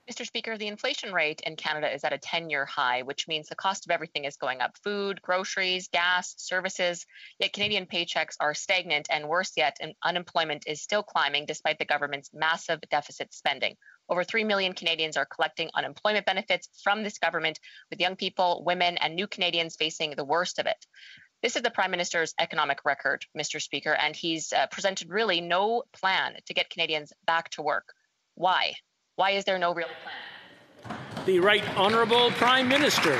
Mr. Speaker, the inflation rate in Canada is at a 10-year high, which means the cost of everything is going up: food, groceries, gas, services. Yet Canadian paychecks are stagnant, and worse yet, unemployment is still climbing despite the government's massive deficit spending. Over 3 million Canadians are collecting unemployment benefits from this government, with young people, women, and new Canadians facing the worst of it. This is the Prime Minister's economic record, Mr. Speaker, and he's presented really no plan to get Canadians back to work. Why? Why is there no real plan? The Right Honourable Prime Minister.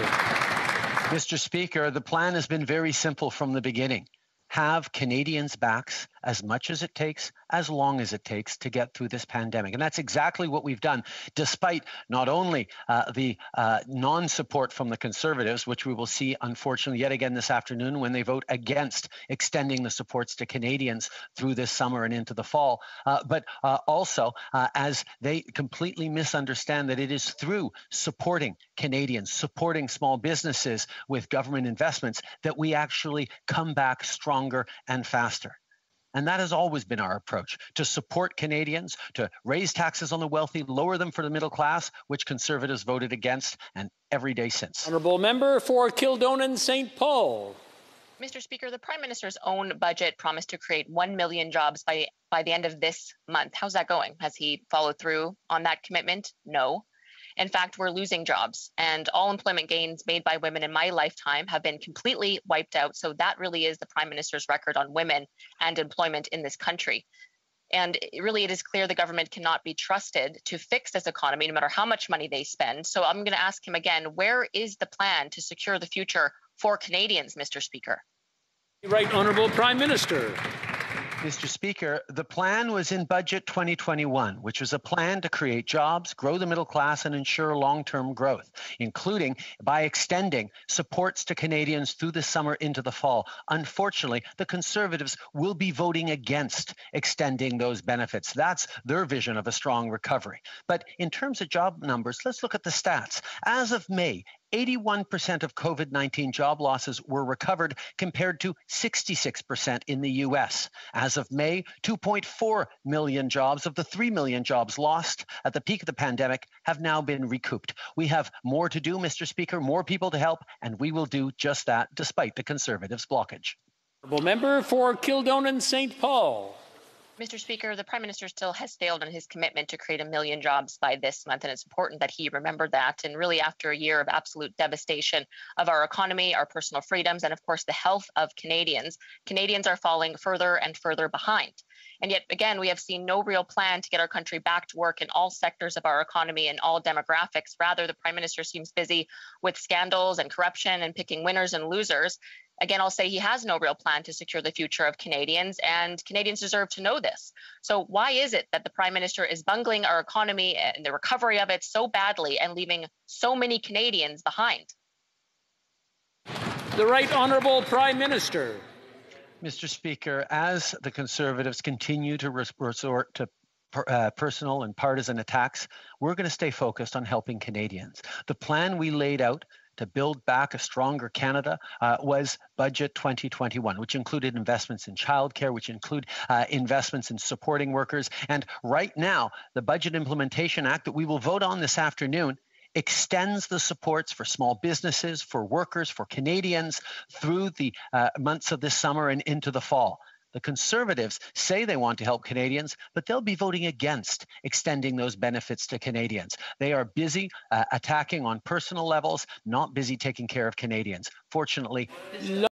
Mr. Speaker, the plan has been very simple from the beginning. Have Canadians' backs as much as it takes, as long as it takes to get through this pandemic. And that's exactly what we've done, despite not only the non-support from the Conservatives, which we will see, unfortunately, yet again this afternoon when they vote against extending the supports to Canadians through this summer and into the fall, but also as they completely misunderstand that it is through supporting Canadians, supporting small businesses with government investments that we actually come back stronger and faster. And that has always been our approach, to support Canadians, to raise taxes on the wealthy, lower them for the middle class, which Conservatives voted against, and every day since. Honourable Member for Kildonan St. Paul. Mr. Speaker, the Prime Minister's own budget promised to create 1 million jobs by the end of this month. How's that going? Has he followed through on that commitment? No. In fact, we're losing jobs, and all employment gains made by women in my lifetime have been completely wiped out. So that really is the Prime Minister's record on women and employment in this country. And it is clear the government cannot be trusted to fix this economy, no matter how much money they spend. So I'm going to ask him again, where is the plan to secure the future for Canadians, Mr. Speaker? Right Honourable Prime Minister. Mr. Speaker, the plan was in Budget 2021, which was a plan to create jobs, grow the middle class, and ensure long-term growth, including by extending supports to Canadians through the summer into the fall. Unfortunately, the Conservatives will be voting against extending those benefits. That's their vision of a strong recovery. But in terms of job numbers, let's look at the stats. As of May, 81% of COVID-19 job losses were recovered, compared to 66% in the U.S. As of May, 2.4 million jobs of the 3 million jobs lost at the peak of the pandemic have now been recouped. We have more to do, Mr. Speaker, more people to help, and we will do just that despite the Conservatives' blockage. Honourable Member for Kildonan St. Paul. Mr. Speaker, the Prime Minister still has failed on his commitment to create 1 million jobs by this month, and it's important that he remember that. And really, after a year of absolute devastation of our economy, our personal freedoms, and of course the health of Canadians, Canadians are falling further and further behind. And yet again, we have seen no real plan to get our country back to work in all sectors of our economy and all demographics. Rather, the Prime Minister seems busy with scandals and corruption and picking winners and losers. Again, I'll say he has no real plan to secure the future of Canadians, and Canadians deserve to know this. So why is it that the Prime Minister is bungling our economy and the recovery of it so badly and leaving so mmany Canadians behind? The Right Honourable Prime Minister. Mr. Speaker, as the Conservatives continue to resort to personal and partisan attacks, we're going to stay focused on helping Canadians. The plan we laid out to build back a stronger Canada was Budget 2021, which included investments in childcare, which include investments in supporting workers. And right now, the Budget Implementation Act that we will vote on this afternoon extends the supports for small businesses, for workers, for Canadians through the months of this summer and into the fall. The Conservatives say they want to help Canadians, but they'll be voting against extending those benefits to Canadians. They are busy attacking on personal levels, not busy taking care of Canadians. Fortunately,